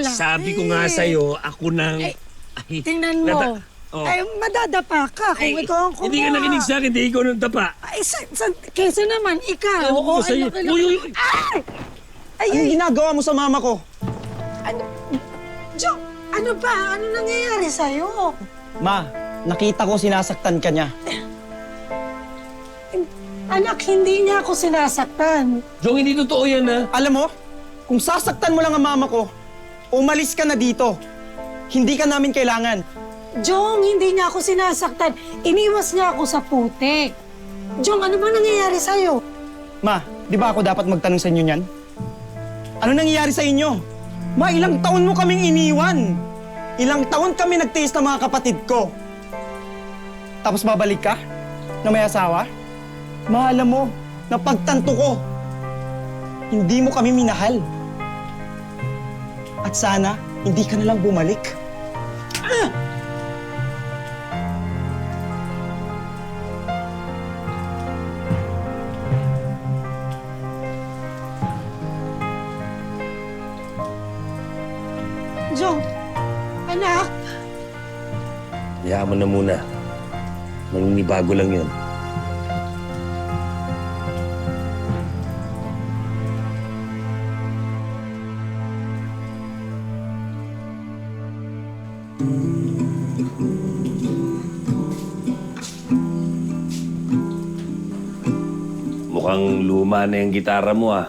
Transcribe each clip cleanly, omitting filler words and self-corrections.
malaki. Sabi ko nga sa'yo, ako nang... Ay, tingnan mo. Ay, madadapa ka kung ikaw ang kumuha. Hindi ka nakinig sa akin, hindi ikaw nang tapa. Ay, kesa naman, ikaw. Ewan ko Oo, sa'yo. ay, Uy! Ay, Anong ginagawa mo sa mama ko? ano? Jo, ano ba? Ano nangyayari sa'yo? Ma, nakita ko sinasaktan ka niya. Anak, hindi niya ako sinasaktan. Jong, hindi totoo yan, ha? Alam mo, kung sasaktan mo lang ang mama ko, umalis ka na dito. Hindi ka namin kailangan. Jong, hindi niya ako sinasaktan. Iniwas niya ako sa putik. Jong, ano ba nangyayari sa'yo? Ma, di ba ako dapat magtanong sa inyo niyan? Ano nangyayari sa inyo? Ma, ilang taon mo kaming iniwan. Ilang taon kami nagtiis ng mga kapatid ko. Tapos babalik ka? Na may asawa? Ma, alam mo, napagtanto ko. Hindi mo kami minahal. At sana, hindi ka na lang bumalik. Jong, anak, Hayaan mo na muna. Maninibago lang yun. Mukhang luma na yung gitara mo, ah.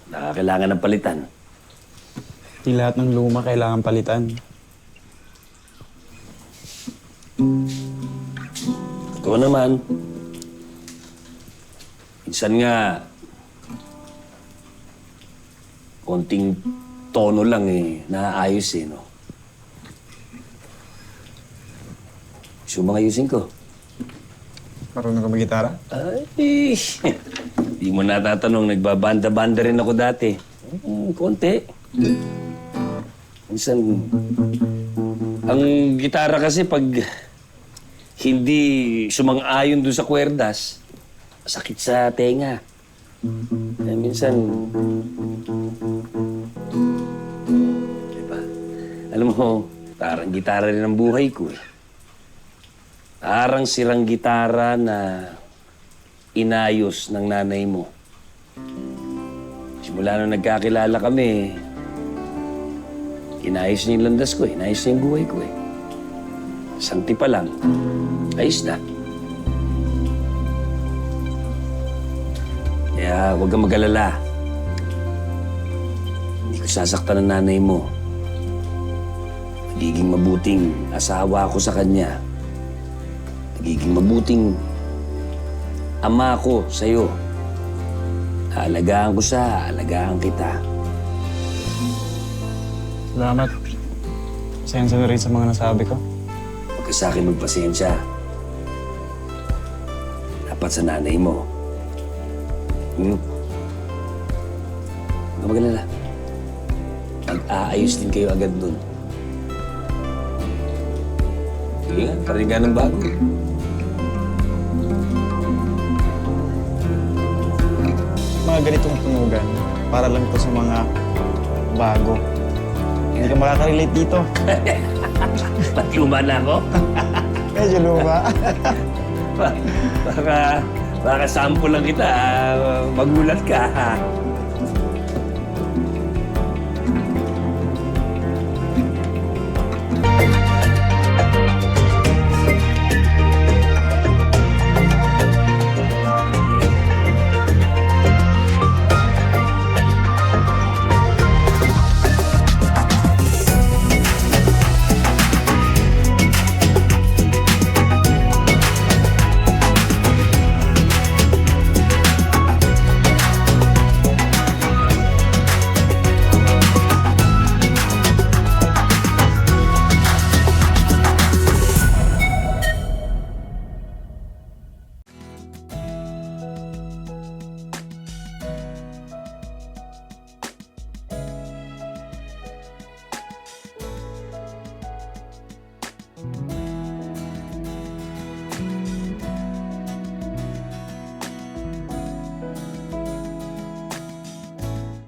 Nakakailangan ng palitan. Di lahat ng luma kailangan palitan. Ikaw naman. Minsan nga, konting tono lang eh, naayos eh, no? Gusto mo ayusin ko? Marunong ka mag-gitara? Ay, di mo natatanong, nagbabanda-banda rin ako dati. Konti. Minsan, ang gitara kasi pag hindi sumang-ayon doon sa kwerdas, sakit sa tenga. Kaya minsan, diba? Alam mo, parang gitara rin ang buhay ko eh. Parang sirang gitara na inayos ng nanay mo. Simula nung nagkakilala kami, inayos niya yung landas ko, inayos niya yung buhay ko eh. Santi pa lang, ayos na. Kaya huwag kang mag-alala. Hindi ko sasaktan ang nanay mo. Magiging mabuting asawa ko sa kanya. Magiging mabuting ama ko sa'yo. Aalagaan ko siya, aalagaan kita. Salamat. Pasensya na rin sa mga nasabi ko. Huwag ka sa akin magpasensya. Dapat sa nanay mo. Huwag ka mag-alala. Mag-aayos din kayo agad nun. Sige nga, karinga ng bago. Mga ganitong tunugan, para lang to sa mga bago. Hindi ka makaka-relate dito. Ba't luma na ako? Medyo luma. Baka sample lang kita. Magulat ka.